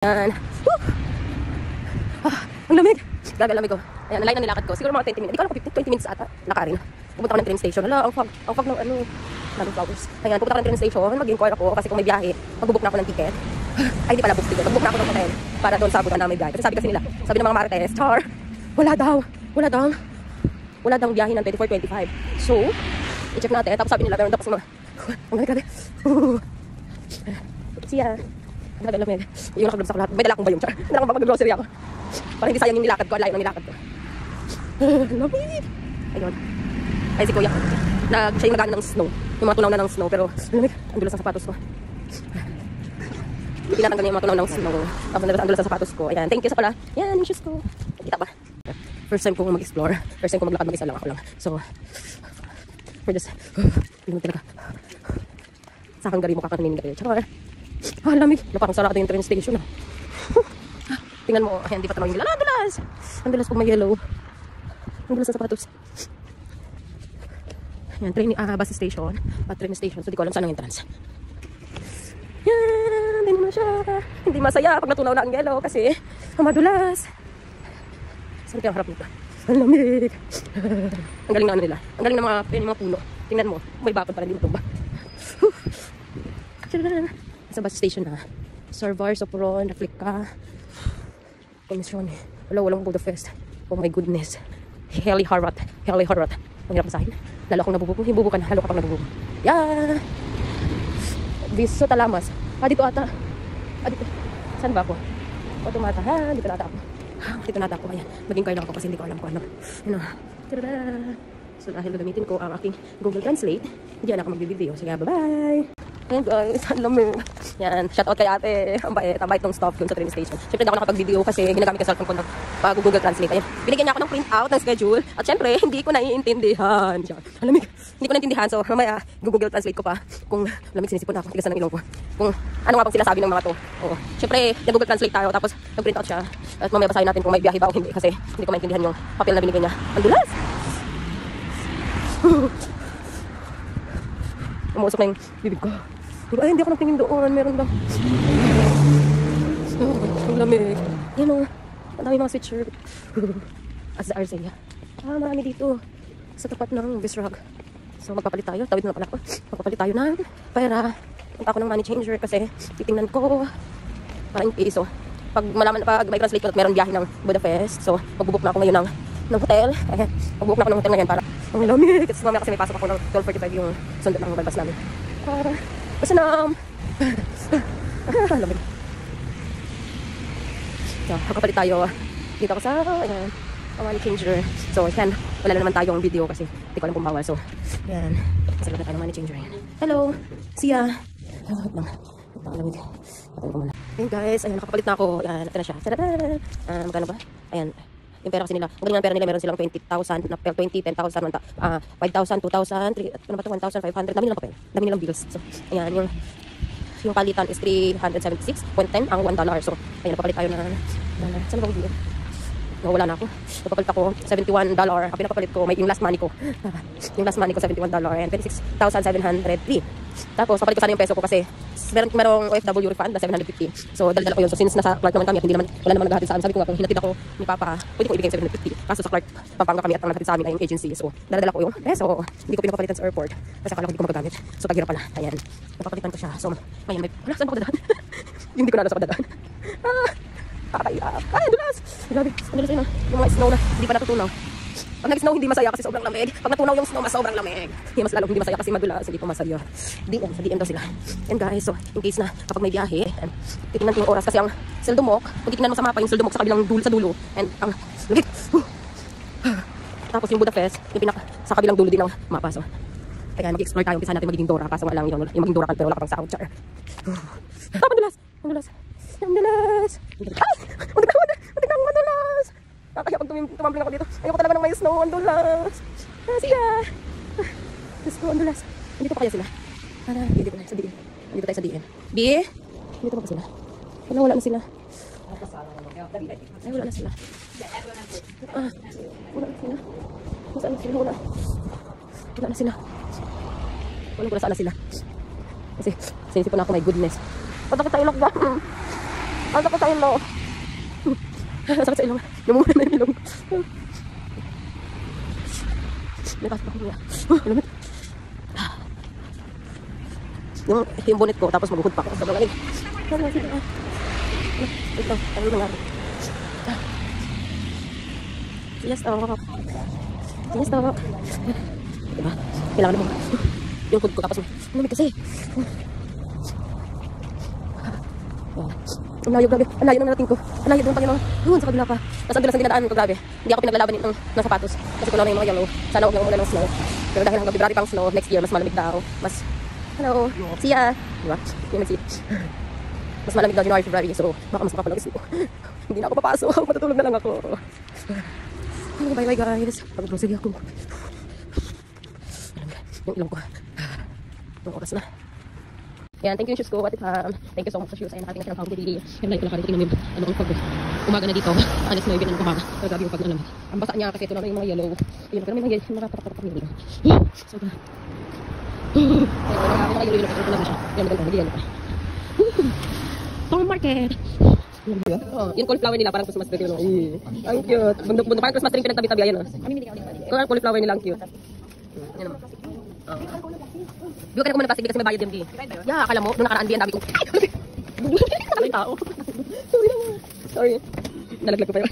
Yan. Ang lamig. Grabe, ang lamig ko. Ayan, nalay na nilakad ko. Siguro mga 20 minutes. Hindi ko alam kung 20 minutes ata. Nakarin. Pupunta ko ng train station. Hala, ang fog ng ano. Daming flowers. Ayan, pupunta ko ng train station. Mag-inquire ako kasi kung may biyahe, magbubook na ako ng ticket. Ay, hindi pala book ticket. Magbook na ako ng hotel para doon sa butan na may biyahe. Kasi sabi kasi nila, sabi ng mga marites, Char, wala daw biyahe ng 24-25. So, i-check natin. Tapos sabi nila, meron daw kasi mga, ang grabe. Siya. Grabe, lamig. Yung nakagloves ako lahat. May dala akong bayong, Char. May dala akong mag-grocery ako. Para hindi sayang yung nilakad ko. Alayo ng nilakad ko. Lamig. Ayun. Ay, si Kuya. Siya yung nagano ng snow. Yung mga tunaw na ng snow. Pero, lamig. Ang dulas ng sapatos ko. Pinatanggal niya yung mga tunaw ng snow. Tapos, ang dulas ng sapatos ko. Ayan. Thank you sa pala. Yan, yung shoes ko. Kita ba? First time kong mag-explore. First time kong maglakad mag-isa lang. Ako lang. So, for this, pinag talaga. Sa Hungary mo kakaninig kayo. Char. Lamig. Parang sarado yung train station. Tingnan mo. Ayan, di pa tamang yung yellow. Ang dulas pag may yellow. Ang dulas ng sapatos. Ayan, bus station. Train station. So, di ko alam saan ang entrance. Yan. Hindi naman siya. Hindi masaya pag natunaw na ang yellow kasi madulas. Saan kaya ang harap nito? Ang lamig. Ang galing na ano nila. Ang galing na mga puno. Tingnan mo. May bakod para hindi matumba. Sa bus station na. Servar, Sopron, Replica. Komisyon. Walang Budapest. Oh my goodness. Heli Harrat. Ang hirap masahin. Lalo akong nabubuko. Hibubukan. Lalo ka pang nabubuko. Yeah. Viso Talamas. Dito ata. Dito. Saan ba ako? Tumata. Dito na ata ako. Dito na ata ako. Ayan. Mag-inquire lang ako kasi hindi ko alam kung ano. Tada! So dahil gagamitin ko ang aking Google Translate, hindi na ako mag-video. Sige, bye-bye! Ayan guys, ang lamig. Yan, shoutout kay ate. Ang bait ng stop dun sa train station. Siyempre hindi ako nakapag-video kasi ginagamit ko cellphone ko ng Google Translate. Ayan, binigyan niya ako ng print out ng schedule. At siyempre, hindi ko naiintindihan. Ang lamig. Hindi ko naiintindihan. So, mamaya, Google Translate ko pa. Kung lamig, sinisipon na ako. Tigasan ng ilong ko. Kung ano nga pang sila sabi ng mga to. Oo. Siyempre, Google Translate tayo. Tapos, nag-print out siya. At mamaya basahin natin kung may biyahe ba o hindi. Kasi, hindi ko maintindihan yung papel na binigyan niya. Ang dulas! Umusok na yung bibig ko. Ay, hindi ako nagtingin doon. Meron daw. Ang lamig. Yan o. Ang dami mga sweatshirt. As the Arzea. Marami dito. Sa tapat ng Visrag. So, magpapalit tayo. Tawid na pala ako. Magpapalit tayo ng pera. Punta ako ng money changer kasi titingnan ko. Para in case. So, pag may translate ko at meron biyahe ng Budapest. So, magbubook na ako ngayon ng hotel. Magbubook na ako ng hotel ngayon para ang lamig. Kasi mamaya kasi may pasok ako ng 12:45 yung sundo ng balbas namin. Basta na lamig. So, magpapalit tayo. Dito ako sa money changer. So, yan. Wala na naman tayong video kasi hindi ko alam kung bawal. So, yan. Kasi lang na tayo ng money changer. Hello. Siya. Ang lamig. Patayin ko muna. Ayan guys. Ayan, nakapalit na ako. Ayan, ito na siya. Magkano ba? Ayan. Yung pera kasi nila, ang galing ng pera nila, meron silang 20,000, 20, 10,000, 5,000, 2,000, 3, ano ba ito, 1,500, dami nilang papel, dami nilang bills. So, ayan, yung palitan is 376.10 ang $1. So, ayan, napapalit tayo na saan ba ko dito? No, wala na ako. Napapalit ako, $71. Ang pinapapalit ko, yung last money ko. Yung last money ko, $71 and 26,703. Tapos, papalit ko sana yung peso ko kasi merong OFW refund na 750. So, dala ko yun. So, since nasa Clark naman kami at wala naman naghahatid sa amin, sabi ko nga kung hinatid ako ni Papa, pwede ko ibigay 750. Kaso sa Clark, Pampanga kami at ang naghatid sa amin ay yung agency. So, dala ko yung peso. Hindi ko pinapapalitan sa airport. Kasi akala ko hindi ko magagamit. So, tagira pala. Ayan. Napapalitan ko siya. So, ngayon may... Wala, saan ba ko dadaan? Hindi ko na alam saan ko dadaan. Kakaiyak. Dulas! Grabe. Ang dulas yun. Yung mga snow na hindi pa natutunaw. Pag nag-snow, hindi masaya kasi sobrang lamig. Pag natunaw yung snow, mas sobrang lamig. Mas lalong hindi masaya kasi madulas. Hindi pa masaya. Sa DM daw sila. And guys, so, in case na kapag may biyahe, titignan ko yung oras kasi ang Seldomok, kung titignan mo sa mapa, yung Seldomok sa kabilang dulo sa dulo. And ang lamig. Tapos yung Budapest, yung sa kabilang dulo din ng mapa. So, ayan, mag-explore tayo. Umpisa natin magiging Dora. Kaso nga lang yung magiging Dora kan pero wala ka pang sound. Char. Ang dulas! Ang dulas! Ang dulas! Ay! Muntik na madulas! Kaya pag tumambling ako dito, ayoko talaga ng may snow, ang dulas. Siya. Diyos ko, ang dulas. Dito pa kaya sila? Dito na, sa DM. Dito tayo sa DM. Dito pa sila? Wala na sila. Ay, wala na sila. Wala na sila. Saan na sila? Wala na sila. Wala ko na saan na sila. Kasi, sinisipon ako, my goodness. Ba't nakita yung lockdown? Ang sakit sa ilong. Ang sakit sa ilong. Namumula na yung ilong. May pasok ako niya. Alamit. Yung bonnet ko, tapos maguhod pa ako sa balalig. Wait lang, ano nangyari? Yes, yes, diba? Kailangan naman. Yung hood ko, tapos malamig kasi. Ang layo, grabe. Ang layo nang narating ko. Ang layo doon, Panginoon. Doon sa kabila pa. Mas ang dulas ang dinadaan ko, grabe. Hindi ako pinaglalaban ng sapatos. Kasi kulang na yung mga yellow. Sana huwag na umulan ng snow. Pero dahil hanggang February pang snow, next year, mas malamig daw. Mas, hello, see ya. Diba? Yung nag-see. Mas malamig daw January, February. So, baka mas makapalagis mo. Hindi na ako papasok. Matutulog na lang ako. Bye-bye guys. Pag-grocery ako. Yung ilong ko. Yung oras na. Yan, thank you shoes ko. Thank you so much sa shoes. Ayun, nakating na siya ng fountain daily. Yan, like ko lang tingnan mo yung ano ang pag umaga na dito. Alas 9 na ng umaga. Pero grabe yung pag alam. Ang basa niya kasi ito na yung mga yellow. Yun, pero may mga patak-patak yung yellow. So, ayun, mga yellow ito na siya. Yan, maganda. Hindi yan pa. Farm market. Yung cauliflower nila parang Christmas tree. Ang cute. Bundok-bundok. Parang Christmas tree pinagtabi-tabi. Ayan. Kung cauliflower nila ang cute. Yan naman. Di ba kaya ko muna plastic kasi may bayad yung di? Yeah, akala mo, nung nakaraan di, ang dami kong... Ay, tao. Sorry. Nalaglag ko pa yun.